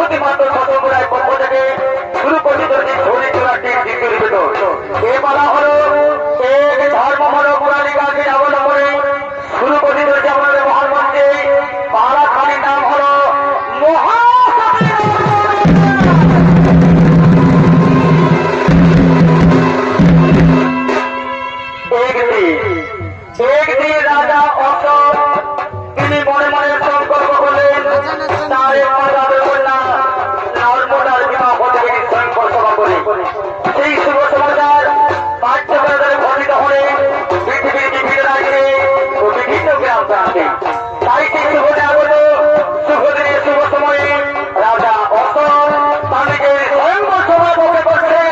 শুধুমাত্র সতর্করায় পক্ষ থেকে শুরু করেছিল যে ধনী চূড়াটি দ্বিতীয় নিবেদন। এ বলা হলো এক ধর্ম হলো পুরাণিকাকে অবলম্বনে শুরু করেছিল যে আমাদের মহামন্ত্রী পাড়াখানির নাম হলো একদিন রাজা অশোক তিনি মনে মনে সংকল্প করলেন তার একমাত্র কন্যা নর্মদার বিবাহ থেকে স্বয়ংবর সভা করে সেই শুভ সমাচার বাচ্চাদের ঘটিত হলে পৃথিবীর বিভিন্ন রাজ্যে ও বিভিন্ন গ্রাম প্রান্তে তাই সেই শুভ আগত শুভ দিনে শুভ সময়ে রাজা অশোক স্বামীকে স্বয়ংবর সভা বসে করছেন।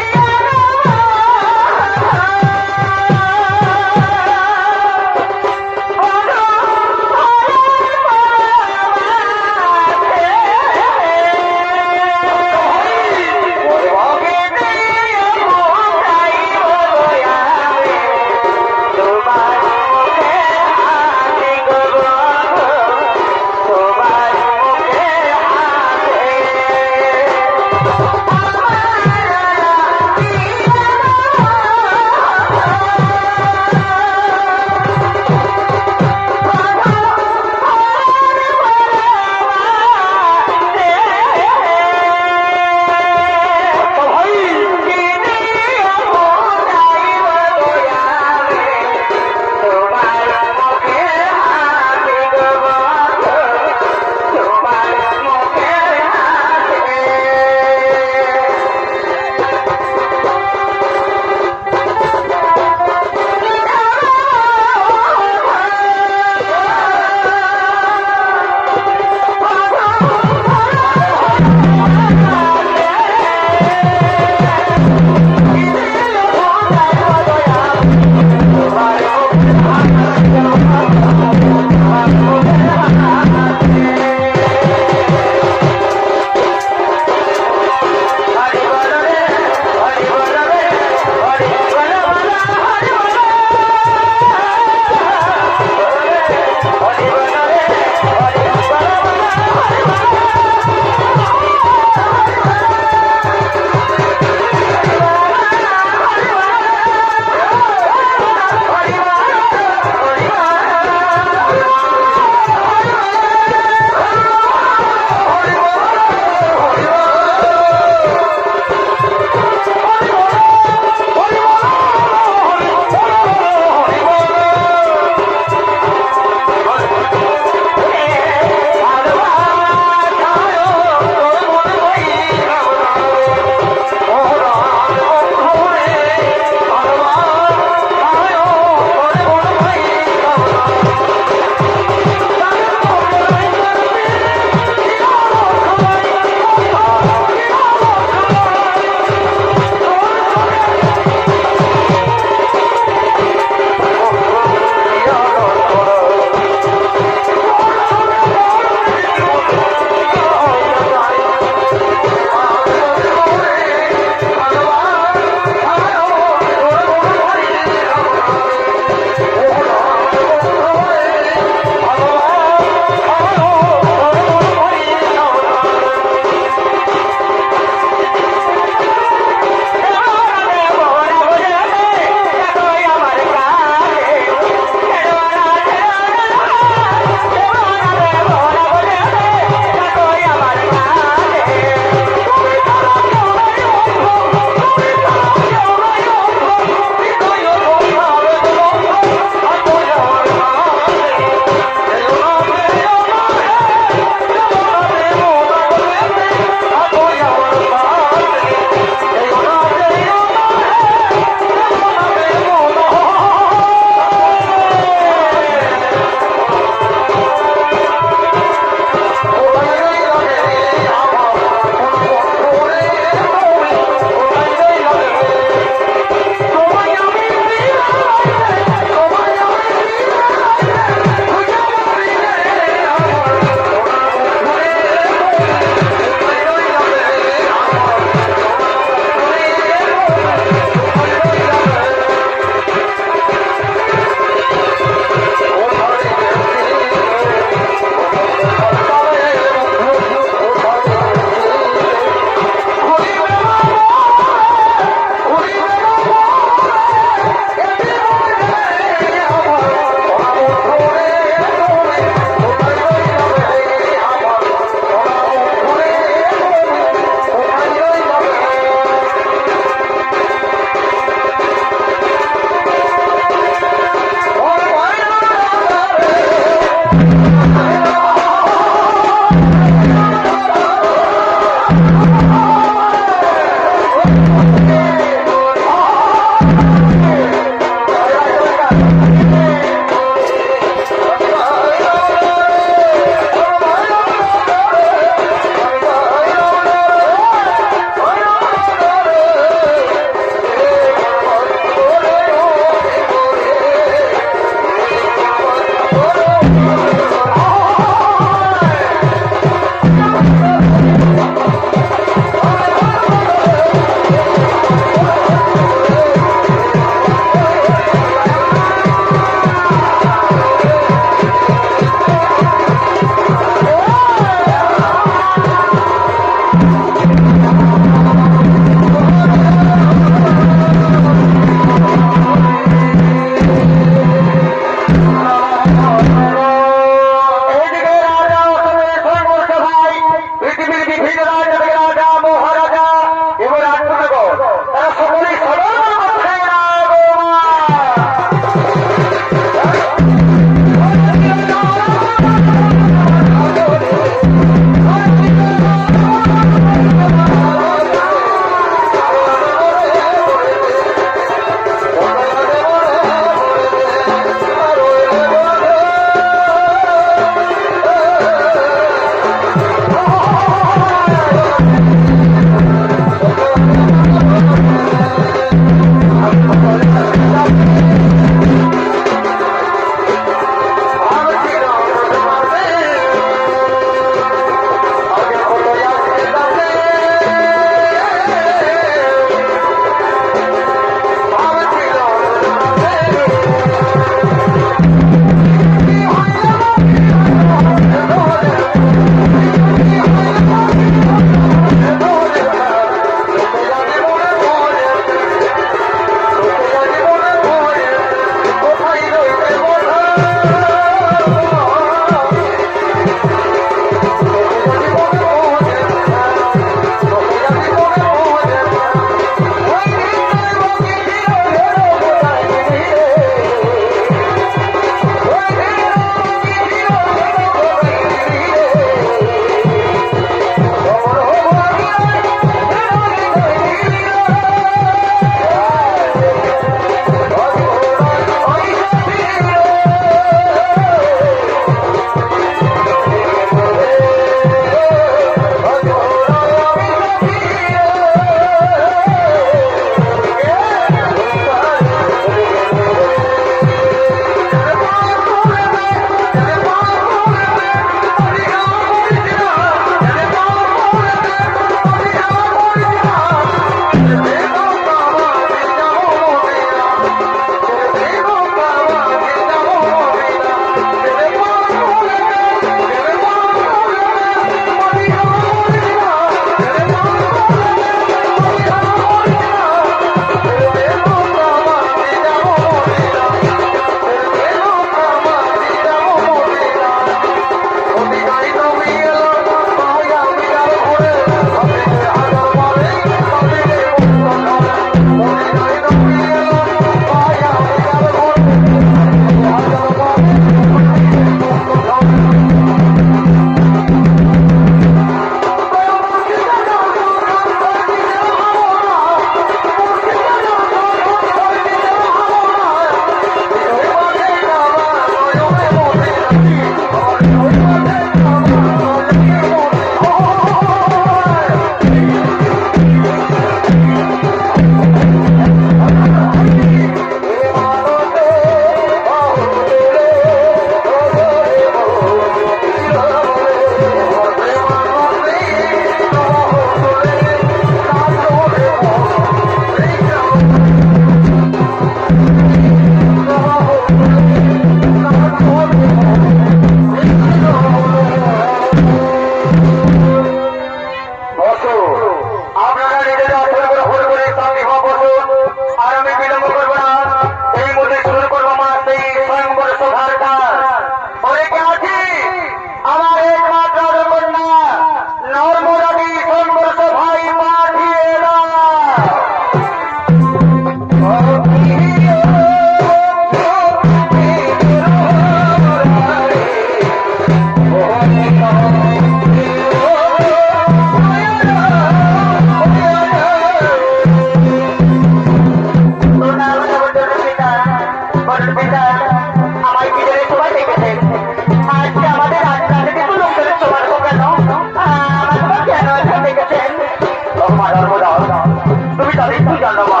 জানো মা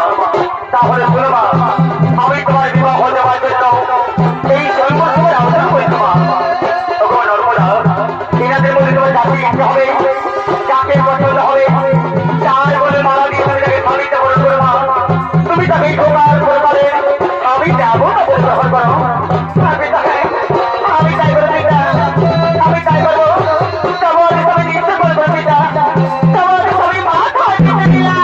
তাহলে শুনো মা আমি তোমার বিবাহ দেওয়ার জন্য এই সর্বসময় আলোচনা করেছি মা ভগবান নর্মদা এনাদের মধ্যে তোমার যাকে ইচ্ছে হবে যাকে পছন্দ হবে যার বলে মারা দিয়ে তুমি তাকে স্বামীতে বরণ করো মা তুমি তাকে ঠোকার করে পারে আমি যাবো না বলে গ্রহণ করো আমি তাই করো পিতা আমি তাই করবো তোমার তুমি নিশ্চয় করবো পিতা তোমার তুমি মা খাওয়ার পিতা দিলা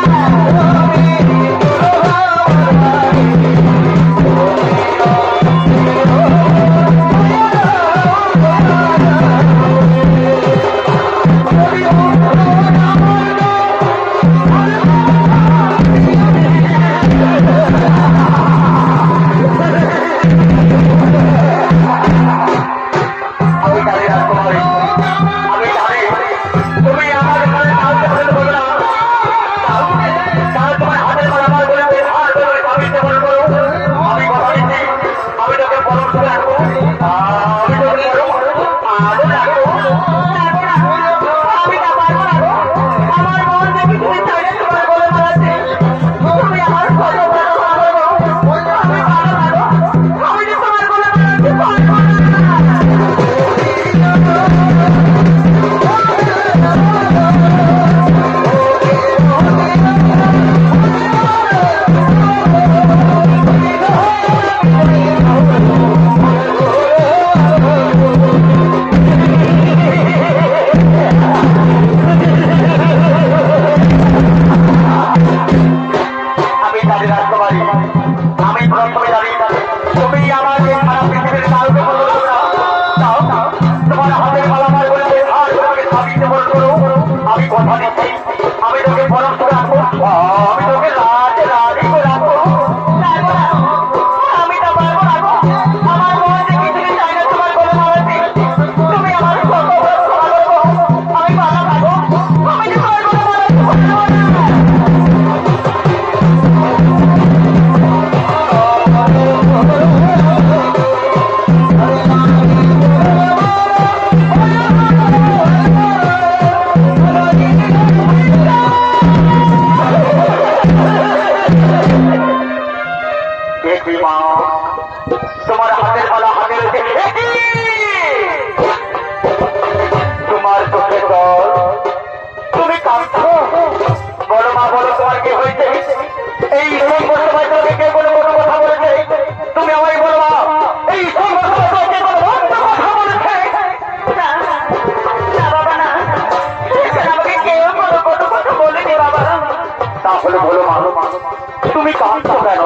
তুমি কাঁদছো কেন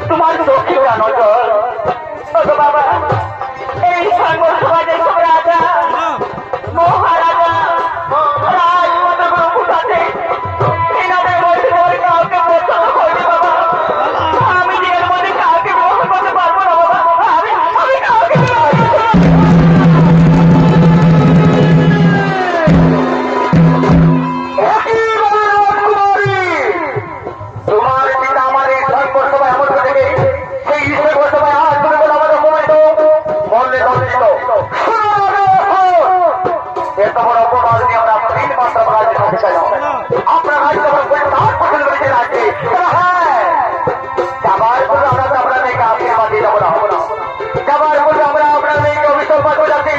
তোমার চোখে কেন জল বাবা এই সাগর সমাজের সব রাজা মহারাজা রাজমন্ত্রী ফুটাতে এনাদের মধ্যে কাউকে পছন্দ করি বাবা আমি নিজের মধ্যে কাউকে গ্রহণ করতে পারবো না বাবা আমি কাউকে আপনার ভাই যখন তার পছন্দ করেছেন আছে যাবার পর আমরা তো আপনার মেয়েকে আশীর্বাদ দিয়ে যাবো না যাবার পর আমরা আপনার মেয়েকে অভিসম্পাদ করে যাচ্ছি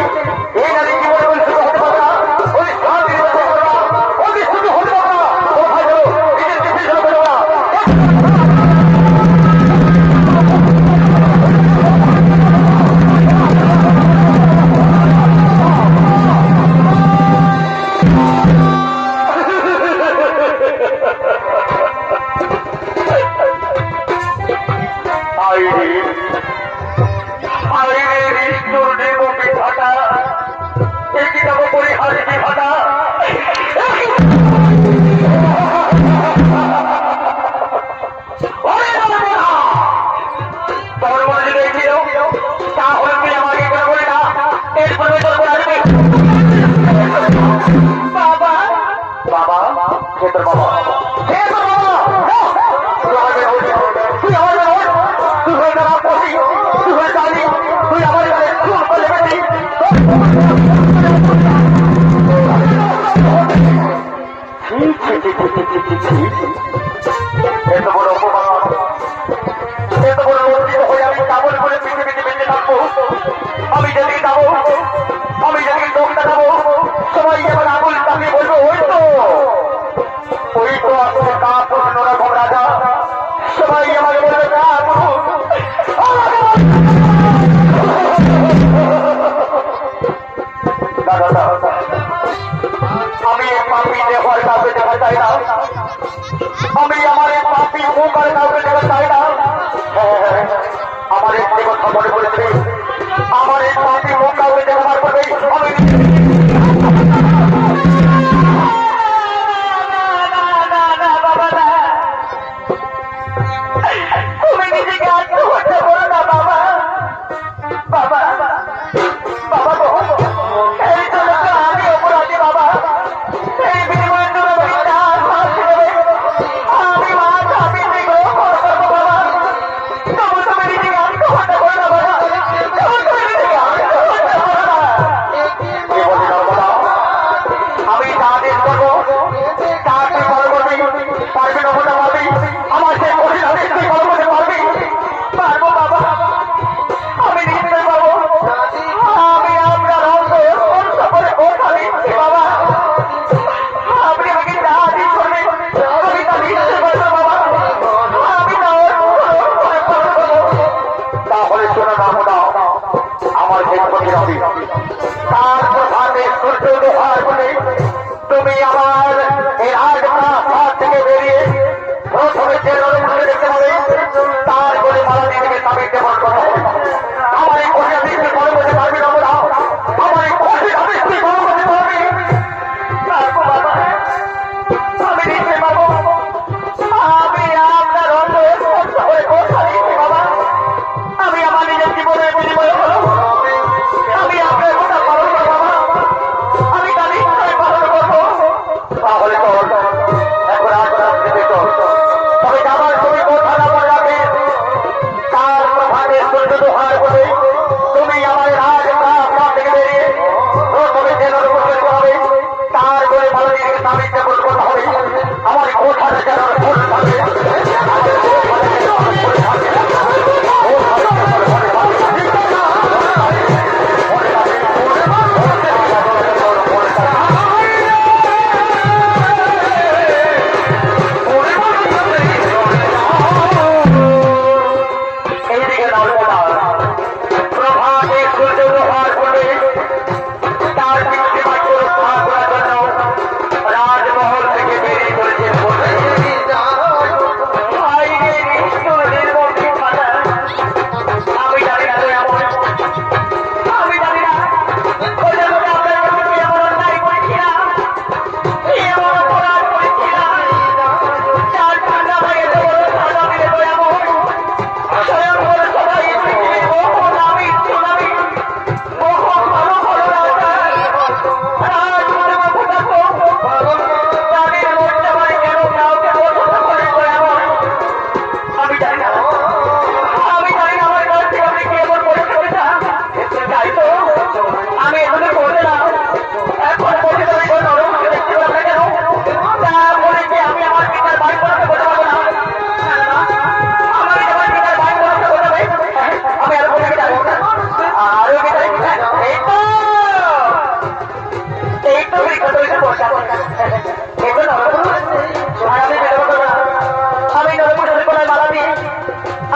এই নারী জীবনে কোন শুরু হতে পারবে না ওই শান্তি হতে পারবে না ওই শুরু হতে পারবে না ও ভাই নিজের ডিসিশন করবে না পাপি মুখ আর কাউকে দেখা চায় না। আমার একটি কথা মনে পড়েছে, আমার এই পাপি মুখ কাউকে দেখাবার পরে আমি তুমি আমার এই রাজপ্রাসাদ থেকে বেরিয়ে প্রথমে যে রণভূমি দেখতে পাবে তার বলে মালা দিয়ে স্বামীর দেবন করা হবে। আমার এই কঠিন দৃষ্টি করে বলতে পারবি না বলা, আমার এই কঠিন দৃষ্টি করে বলতে পারবি আমি দেখতে পাবো আমি আপনার অন্তরে করে কথা দিচ্ছি বাবা। আমি আমার নিজের জীবনের বিনিময় হলো আমি আপনার কথা পালন করবো বাবা, আমি তার ইচ্ছায় পালন করবো। তাহলে এখন তবে যাবার তুমি কথা না বলে রাখে তার প্রভাবে সূর্যদোহার বলে তুমি আমার রাজপ্রাসাদ থেকে বেরিয়ে প্রথমে যে নরকর্ষণ হবে তার বলে ভালো দিকে স্বামীর যেমন কথা হবে। আমার কোথাটা যেন ভুল থাকে,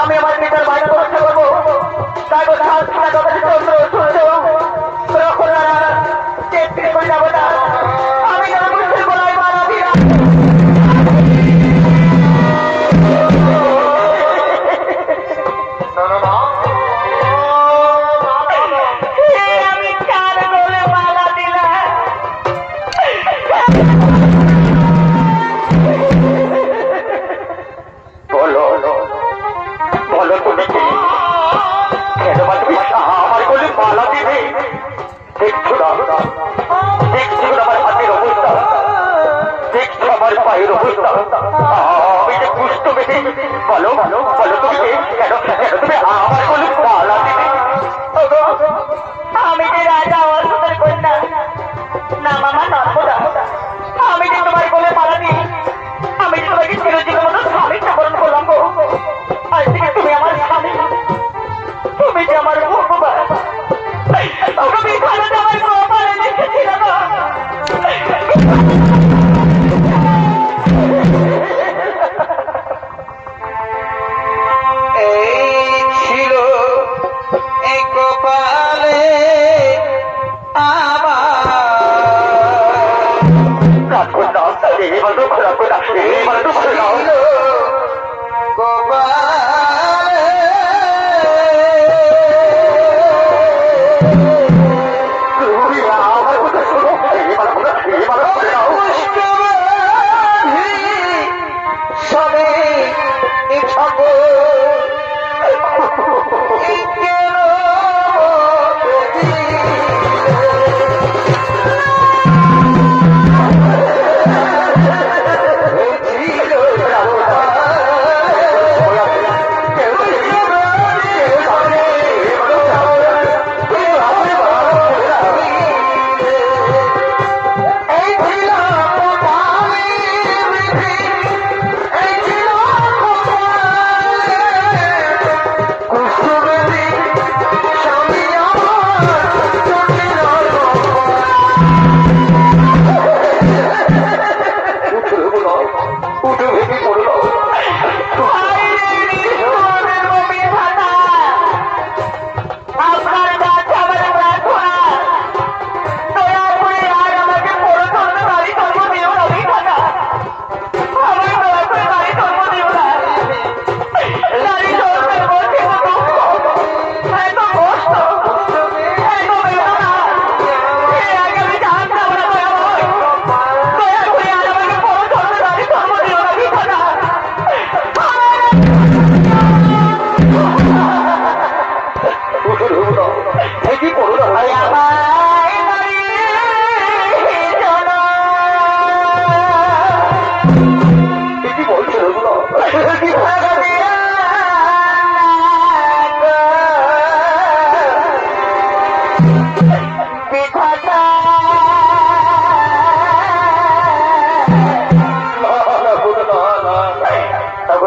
আমি আমার পিতার বাইরে পরীক্ষা করবো। তাই কথা যাবো না, আমি মুসলিম বলাই মারা দিলাম। আমি চার বলে মালা দিলাম। বলো বলো তুমি কি কেন আমার বলে মালা দিবে? দেখছো না দেখছো আমার হাতের অবস্থা, দেখছো আমার পায়ের অবস্থা, আমি যে কুষ্ঠ বেঁধে। বলো বলো বলো তুমি কেন কেন তুমি আমার বলে মালা দিবে? আমি যে রাজা অসুখের কন্যা না মামা নর্মদা, আমি যে তোমার বলে মালা দিই, আমি তোমাকে চিরজীবন মতো স্বামী চাবরণ করলাম। আজ থেকে তুমি আমার স্বামী, তুমি যে আমার ভগবান। তুমি ভালো আমার কপালে লিখেছিল না।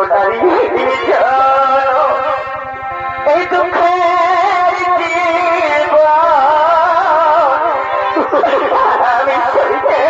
তাড়াতাড়ি যাও এই দুঃখের জীবন আমি সইতে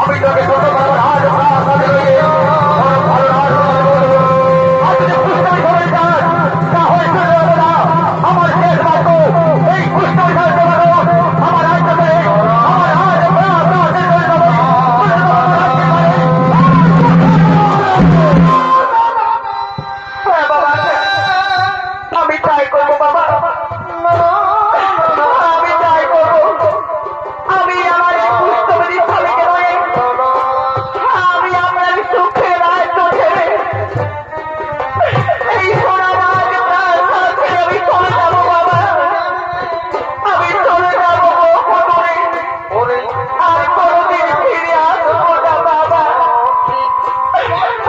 আমি তোকে এই সোনা মাছ প্রাসাদ ছেড়ে আমি চলে যাবো বাবা, আমি চলে যাবো বকুলপুরে, আর কোনোদিন ফিরে আসবো না বাবা,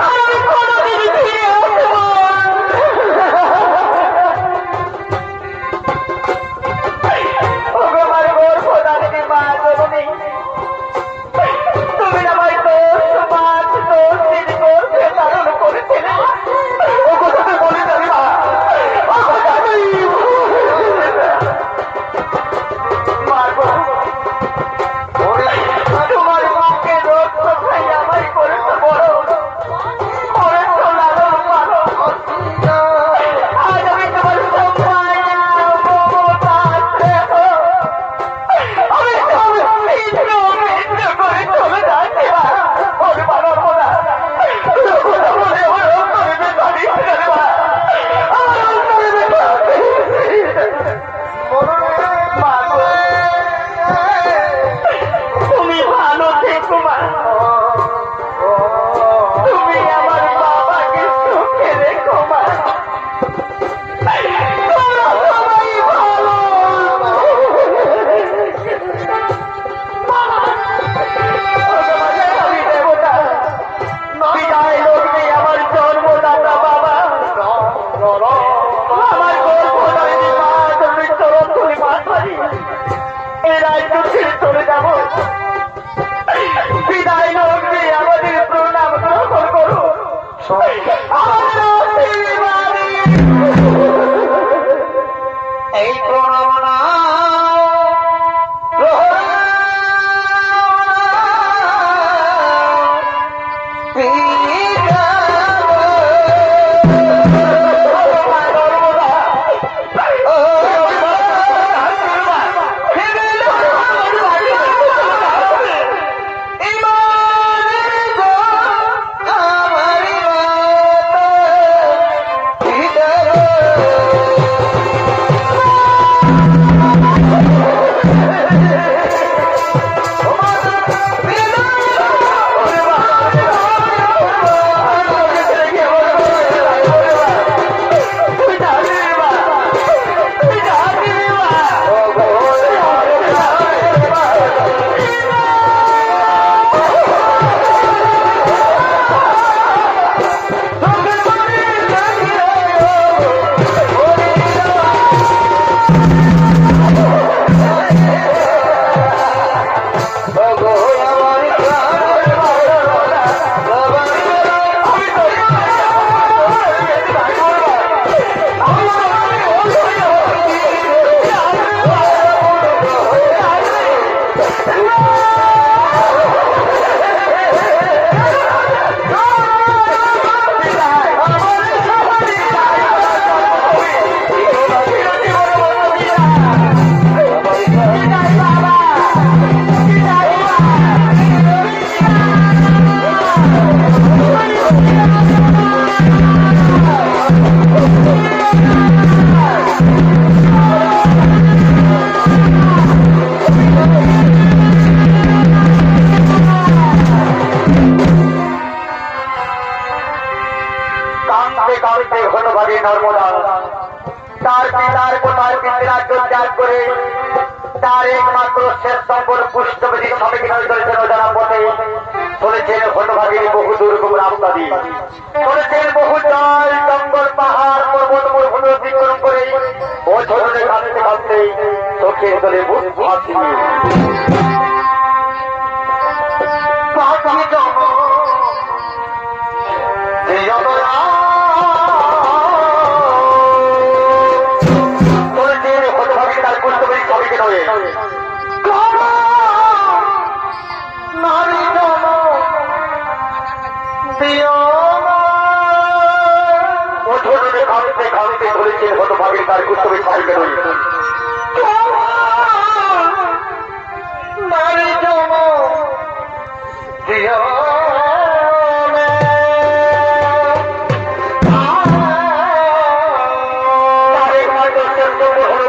আমি কোনোদিন ফিরে আসবো। আমার গর্ভধারিণী মা জননী, তুমি আমায় 10 মাস 10 দিন গর্ভে ধারণ করেছিলে। ও কথা তো বলে যাবি মা, ও কথা মা গো, তোমার মাকে রক্ত খাই আমায় করেছে বড়, করেছো লালন পালন। আজ আমি তোমার সম্মান মমতা স্নেহ আমি সব ছিন্ন ভিন্ন করে চলে যাচ্ছি মা। ওরে বাবা মোরা কথা বলে আমার অন্তরে ব্যথা দিচ্ছে রে মা, আমার অন্তরে ব্যথা দিচ্ছে। মা গো, তুমি ভালো থেকো মা, তুমি আমার বাবাকে সুখে রেখো মা, তোমরা সবাই ভালো। আমি দেবতা, বিদায় লগ্নে আমার জন্মদাতা বাবা, আমার গর্ভধারিণী মা, তুমি চরণ ধরে মাথারি এই রাজ্য ছেড়ে চলে যাব। বিদায় লগ্নে আমাদের প্রণাম গ্রহণ করো, আমার আশীর্বাদ এই প্রণাম না নর্মদা তার পিতার কোথায় পিতৃরাজ্য ত্যাগ করে তার একমাত্র শেষ সম্বল পুষ্টবেদী স্বামীকে চলেছেন অজানা পথে, চলেছেন হতভাগীর বহু দুর্গম রাস্তা দিয়ে, চলেছেন বহু জল জঙ্গল পাহাড় পর্বত মরুভূমি অতিক্রম করে বছরে কাঁদতে কাঁদতে চোখের তলে মুখ ভাসিয়ে হতভাগীর তার কুষ্ঠবে সাহিত্য রয়েছে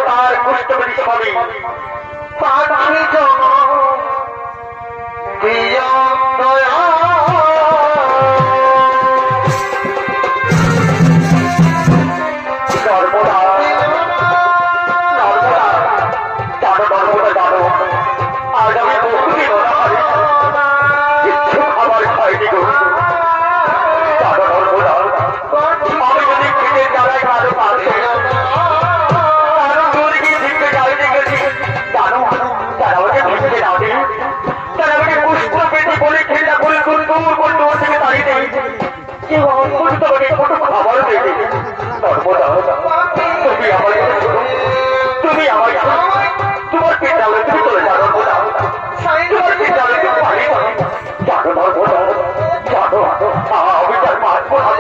তার কুষ্ঠবেদী স্বামী একটু খাবার দেবে নর্মদা তুমি আমার কথা শোনো তুমি আমার তোমার বিদ্যালয়ে তুমি চলে যাও নর্মদা তোমার বিদ্যালয়ে তুমি পারি জানো নর্মদা জানো আমি তার বাঁচবো না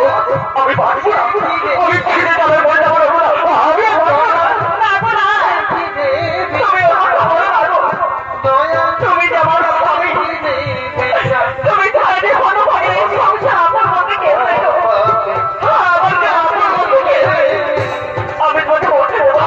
আমি বাঁচবো না আমি ছিঁড়ে যাবে বলে যাবো নর্মদা আমি তুমি যেমন স্বামী তুমি তাহলে কোনো ভয় সংসার আমার মধ্যে কেউ নেই আমি তোমাকে বলতে দেবো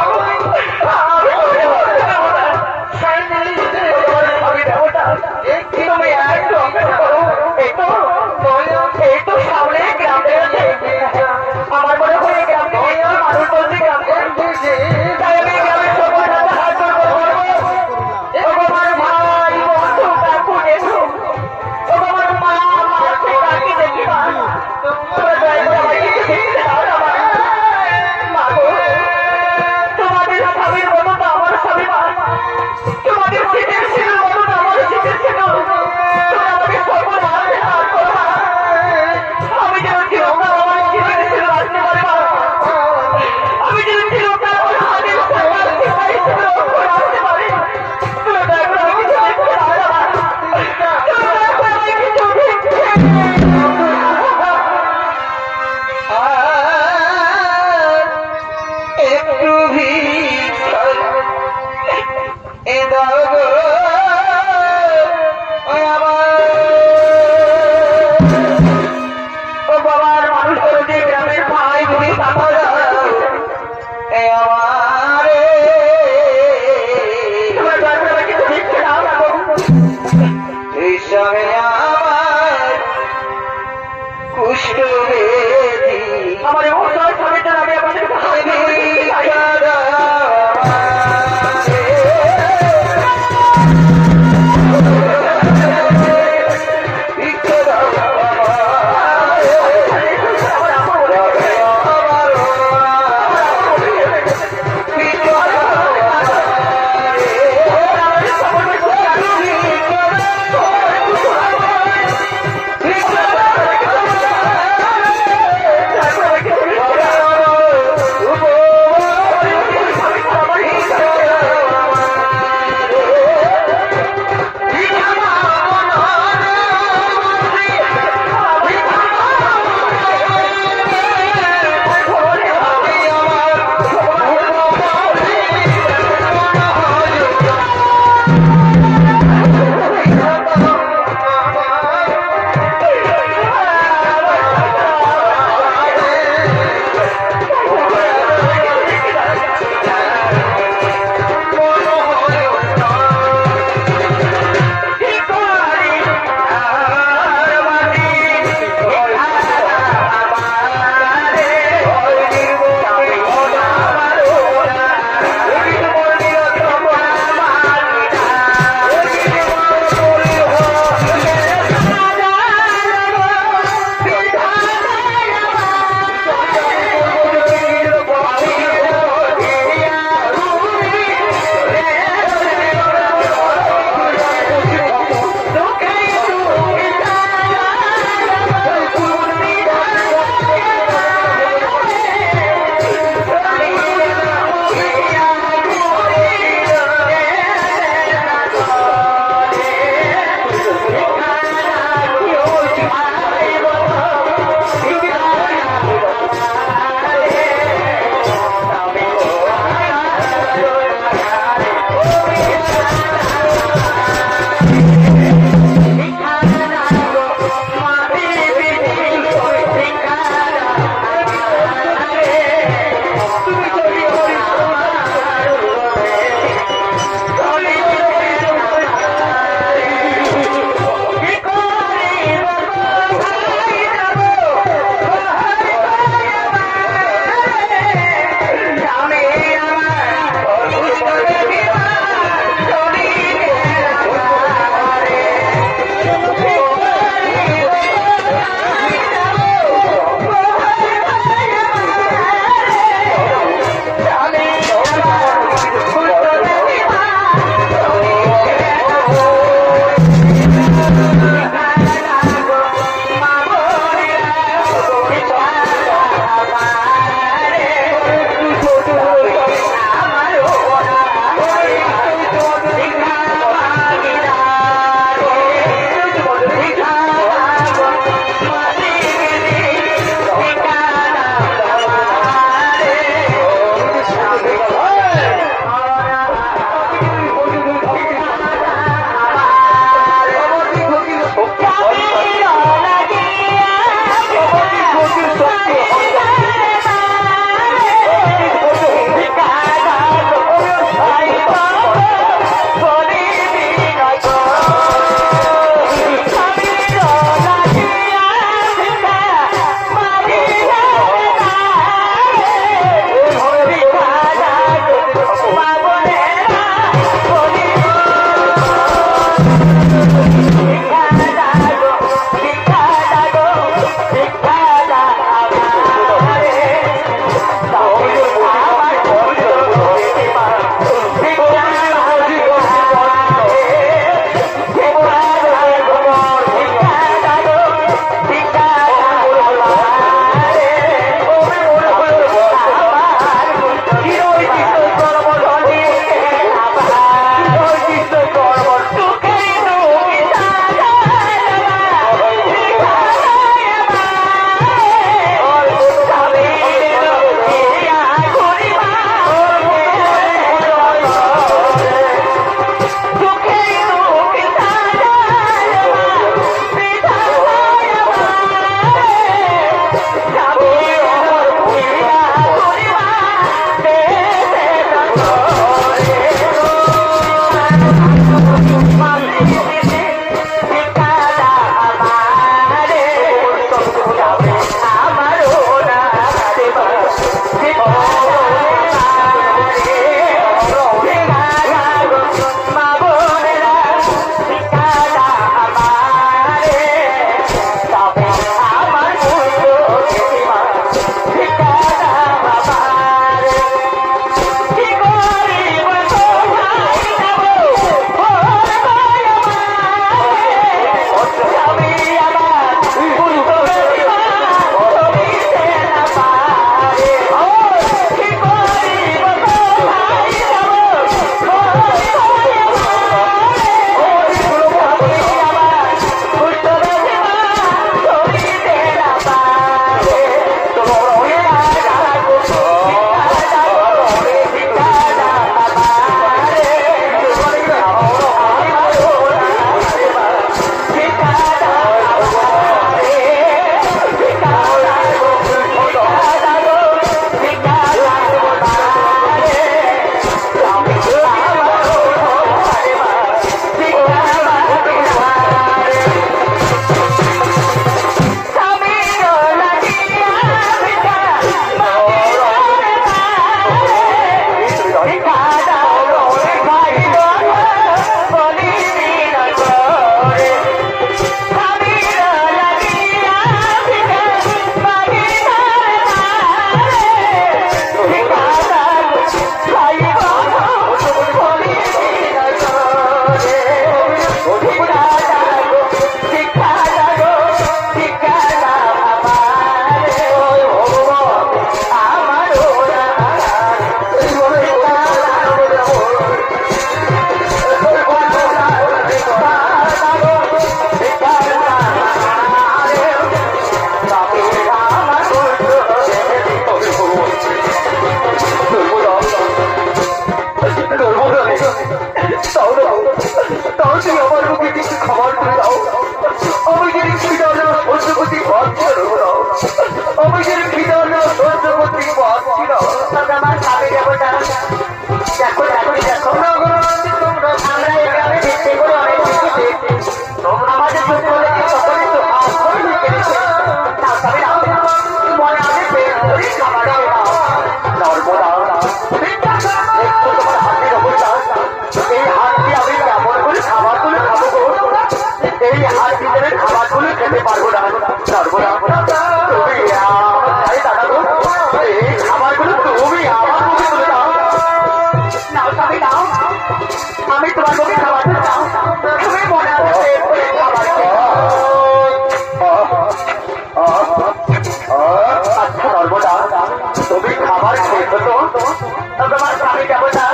তোমার স্বামী দেবতা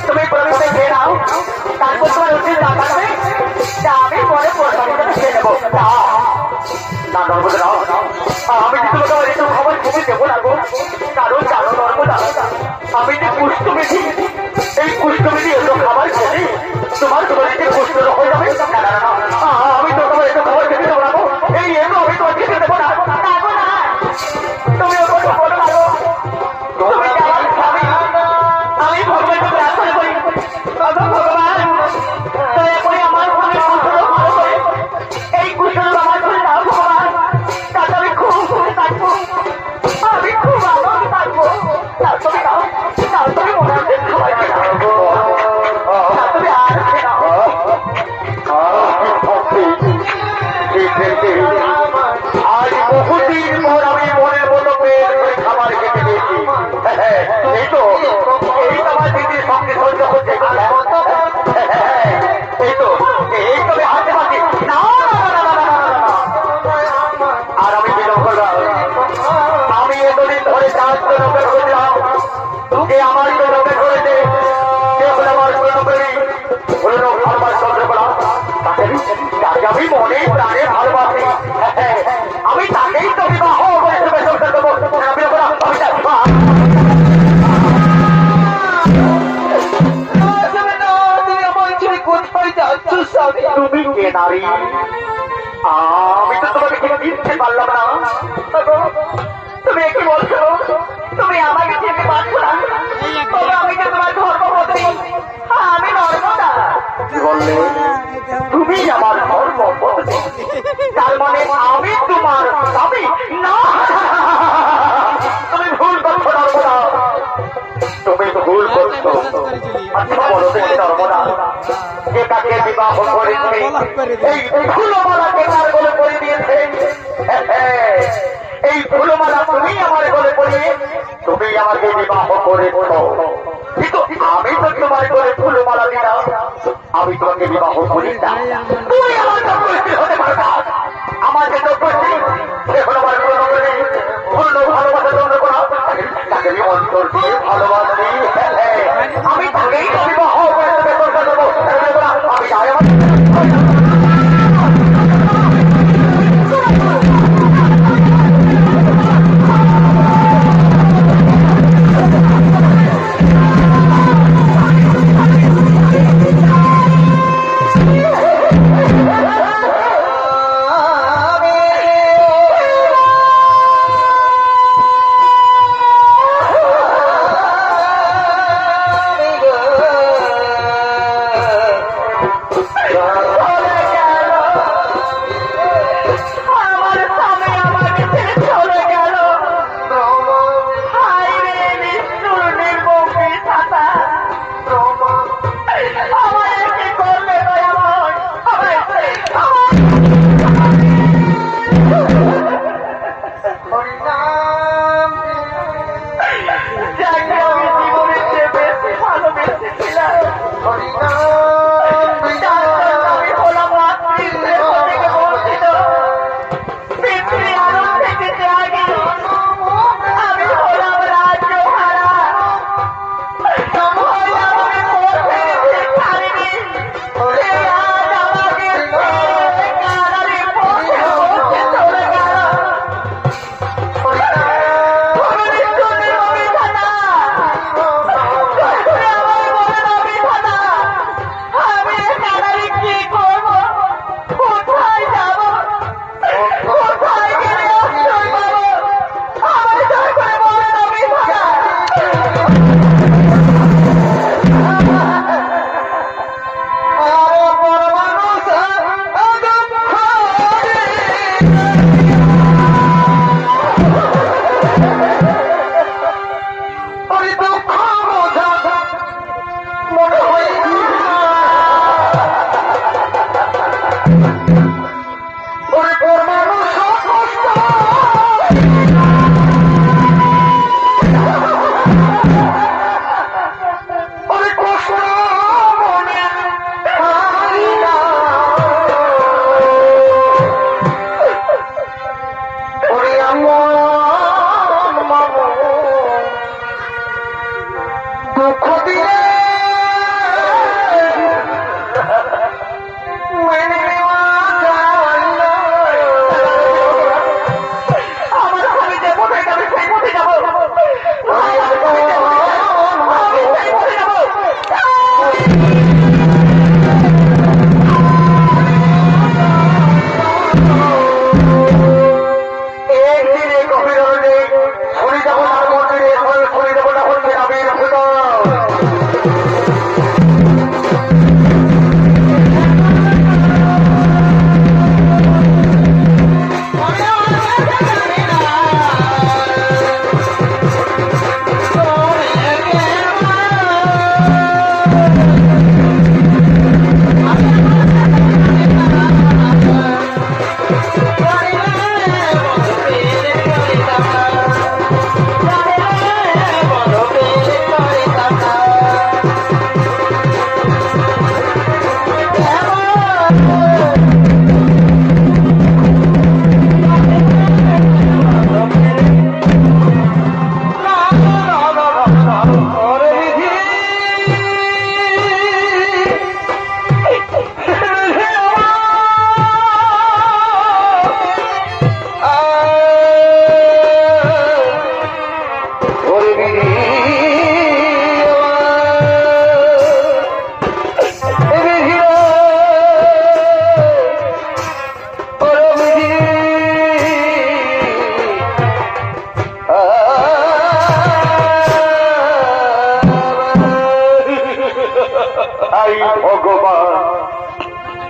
তুমি প্রমিতে খেয়ে নাও, তারপর তোমার উচিত না থাকবে আমি পরে খেয়ে নেবো। না নর্মদা আমি যে তোমাকে একটু খবর খুবই দেবো না গো, কারণ জানো নর্মদা আমি যে কুষ্ঠমেধি, এই কুষ্ঠমেধি এত খাবার খেলে তোমার শরীরে কুষ্ঠ হয়ে যাবে। আমি তো তোমার একটু খবর খেতে দেবো না গো, এই এগো আমি তোমার খেতে দেবো না। তুমি ওর কথা বলো না গো, তুমি আমার স্বামী, আমি ভগবানকে প্রার্থনা করি ভগবান দয়া করে আমার স্বামীর কুষ্ঠ ভালো করে এই কুষ্ঠ আমার করে দাও ভগবান, তাতে আমি খুব খুশি থাকবো, আমি খুব আনন্দ থাকবো। তুমি দাও, তুমি মনে আছে সবাইকে খাওয়াবো, তুমি আর আজ বহুদিন পর আমি মনের মতো পেয়ে খাবার খেতে পেয়েছি। এই তো এই আমার দিদির সঙ্গে সহ্য হচ্ছে, এই তো এই তবে হাতে পাচ্ছি না। আর আমি বিলম্ব করলাম, আমি এতদিন ধরে চাষ করে করছিলাম যে আমার জন্য করেছে সে হলো আমার প্রেমী হলো আমার চন্দ্রকলা, তাকে আমি মনে প্রাণে ভালোবাসি, আমি তাকেই তো বিবাহ করে সংসার করবো। তুমি কে নারী? আমি তো তোমাকে ঠিক দিতে পারলাম না, তুমি কি বলছো? তুমি আমাকে চিনতে পারছো না? আমি যে তোমার ধর্মপত্নী, আমি নর্মদা। কি বললে? তুমি আমার ধর্মপত্নী, তার মানে আমি তোমার স্বামী? না, তুমি ভুল করছো নর্মদা, তুমি ভুল করছো। আচ্ছা বলো দেখি নর্মদা, যে তাকে বিবাহ করেছে এই ফুলমালাকে তার গলে পরে দিয়েছে, এই ফুলমালা তুমি আমার গলে পরিয়ে তুমি আমাকে বিবাহ করেছ, কিন্তু আমি তো তোমার গলে ফুলমালা দিলাম, আমি তোমাকে বিবাহ করি না। তুমি আমার দপ্তরস্থির হতে পারো না, আমার যে দপ্তরস্থির সে হল আমার পূর্ণ ভালোবাসা জন্য করা, তাকে আমি অন্তর দিয়ে ভালোবাসি, আমি তাকেই তো বিবাহ করে দেবো। আমি যাই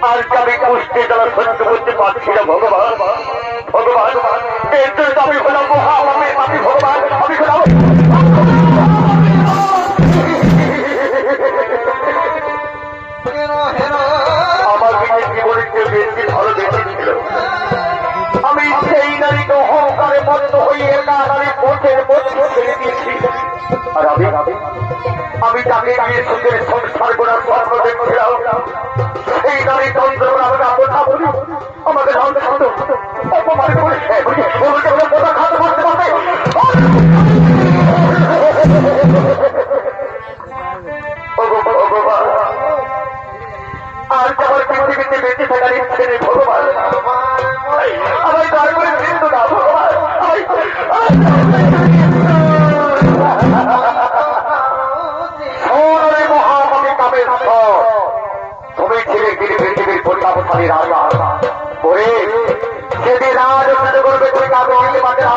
আর কবি কুষ্টি দ্বারা সহ্য করতে পারছি না ভগবান। ভগবান এর জন্য আমি হলাম মহাভাবে, আমি ভগবান, আমি হলাম আমাকে জীবনকে বেশি ভালো দেখেছিল। আমি সেই নারীকে অহংকারে মত্ত হয়ে একা নারী পথের মধ্যে ছেড়ে দিয়েছি। আর আমি তাকে নিয়ে সুখের সংসার করার স্বপ্ন দেখছিলাম। এই নারী তন্ত্র কথা বলি আমাকে অপমান করেছে, কথা খাতে পারতে পারবে। আর আমার পৃথিবীতে বেঁচে থাকার ইচ্ছে নেই ভগবান। আমার দয়া করে মৃত্যু না ভগবান। মহাকবি কামের তুমি ছেলে পৃথিবীর পরিণামশালী রাজা করে সেদিন রাজ করবে তুমি কাকে নিতে পারবে না।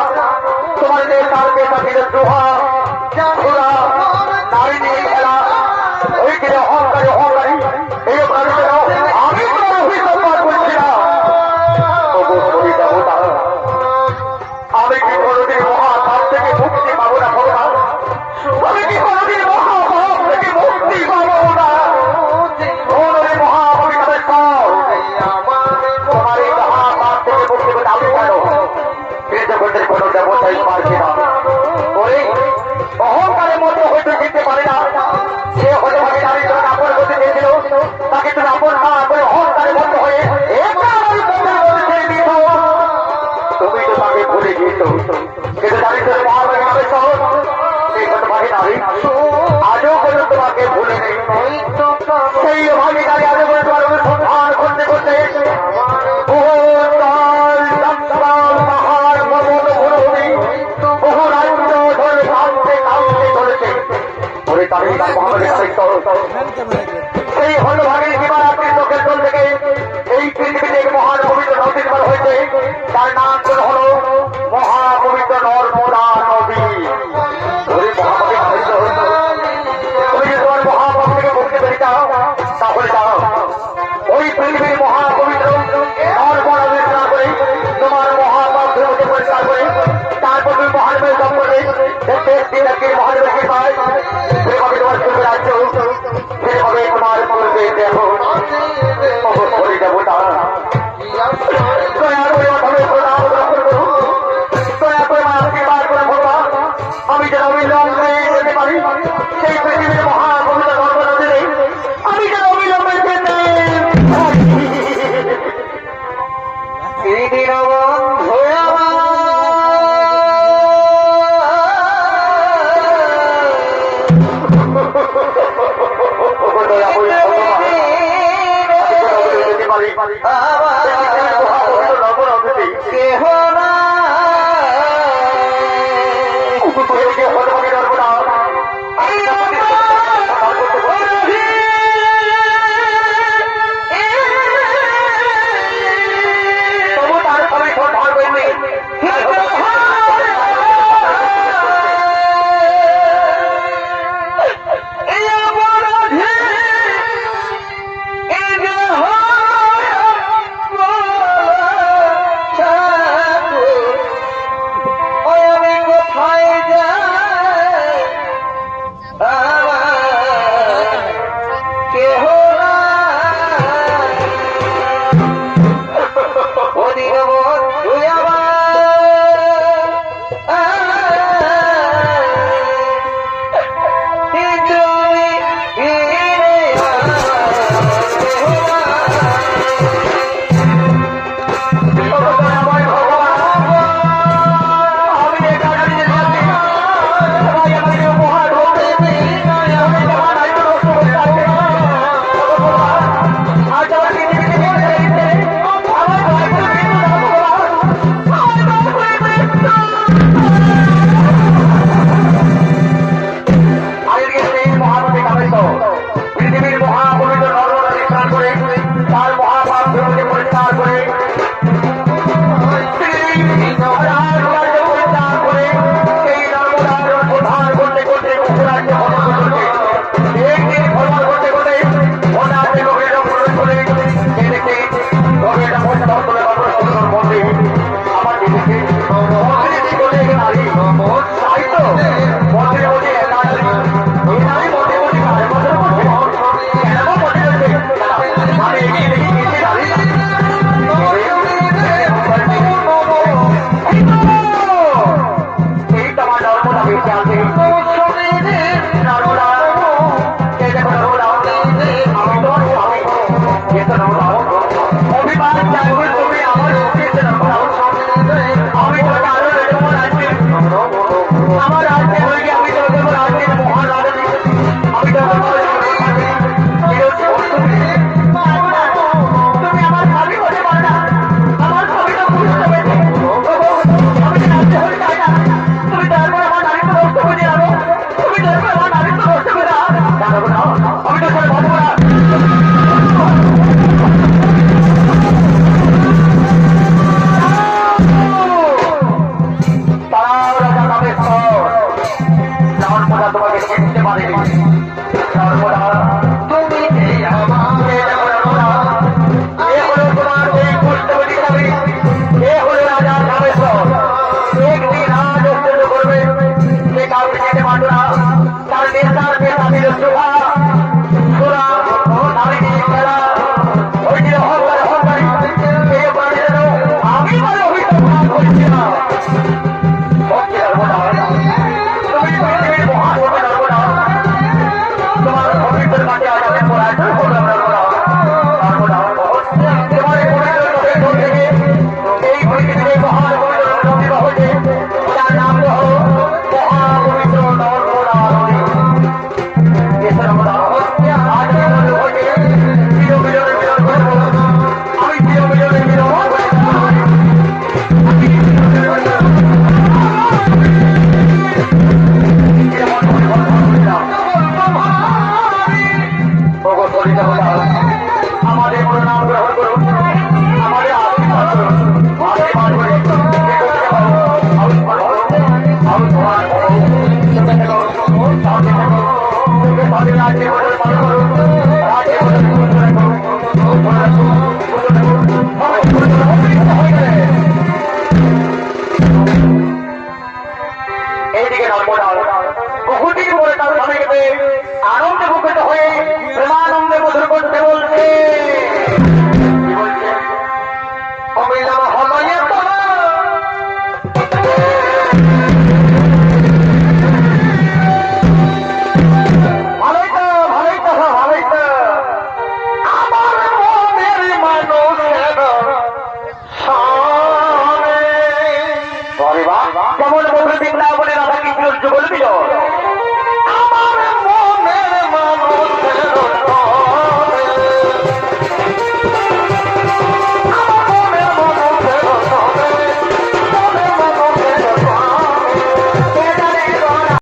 তোমার যে তার পেশা ছিল জোহা নারী নিয়ে খেলা, ওই ছিল অহংকারী অহংকারী। এই আমি করছিলাম আমি কি কোনদিন মহাপাপ থেকে মুক্তি পাবো না ভগবান? আমি কি কোনদিন মহাপাপ থেকে মুক্তি পাবো না? মহাকবিতাদের তোমার এই মহাপাপ থেকে মুক্তি পেতে আমি কেন এই জগতের কোন দেবতাই পারছি না। ওই অহংকারের মধ্যে হয়তো দিতে পারে না। সে হতে পারে নারী যখন আপন করতে চেয়েছিল তাকে তুমি আপন না করে অহংকারের মধ্যে হয়ে তুমি তো তাকে ভুলে গিয়েছো। কিন্তু জানিস মহাকবিতাদের এই কথা ভাবি নারী আজও পর্যন্ত তোমাকে ভুলে নেই। সেই ভাগিদারি আজও করে তোমার অনুসন্ধান করতে করতে বহু রাজ্য ধরে কাঁদতে কাঁদতে চলেছে। সেই হলভাগের জীবনাত্মীর চোখের জল থেকে এই পৃথিবীতে মহান পবিত্র নদী হয়েছে, তার নাম হল মহাপবিত্র নর্মদা নদী। তুমি যদি তোমার মহাপাপ থেকে মুক্তি পেতে চাও তাহলে যাও ওই পৃথিবীর মহাপবিত্র নর্মদা নদী স্নান করে তোমার মহাপাপ থেকে পরিষ্কার করে তারপর তুমি মহানবের জপ করবে। দেখতে মহানবের পায় সেভাবে তোমার পূর্বে রাজ্য, সেভাবে তোমার পূর্বে দেহ করে দেবো। আমি যেন অবিলম্বে যেতে পারি সেই পৃথিবীর মহাকবিতা নর্মদা নদীতে আমি যেন অবিলম্বে যেতে কোথায় যায় বছরে বছরে একা এই নারী বছরে বছরে কার বছর করছে কেন বছরে হচ্ছে আমি এগিয়ে দেখি গেছি নারী এই তোমার নর্মদা বেঁচে আছে নর্মদা এই দেখো নর্মদা আমি তোমার স্বামী যেতে নর্মদা অভিমান জানবে তুমি আমার উচিত নর্মদা আমি তোমাকে আরো রেখে রাজ্যে আমার রাজ্যে হয়ে গিয়ে আমি তোমাকে রাজ্যের মহান রাজা আমি তোমাকে তুমি আমার স্বামী হতে পারো না আমার স্বামী তো বুঝতে পেরেছে আমি রাজ্যে হয়ে যাই না তুমি তারপর আমার নারীত্ব নষ্ট করে যাবো তুমি তারপর আমার নারীত্ব নষ্ট করে দাও আমি তো সবাই ভাববো না তোমাকে চিনতে পারিনি নর্মদা তুমি এ হলো তোমার এই পুষ্টবতী স্বামী এ হলো রাজা রামেশ্বর একদিন রাজ অস্তিত্ব করবে সে কাউকে যেতে পারবে না তার নেতার নেতা ছিল সুভা সুরা নারী খেলা ওই যে অহংকার অহংকারী আমি মানে অভিযোগ করছি না আমাদের নাম গ্রহণ করুন আমাদের আশীর্বাদ করুন আশীর্বাদ করে এইদিকে নর্মদা বহুদিন পরে তার স্বামীকে আনন্দে মুখরিত হয়ে প্রেমানন্দে মধুর করতে বলছে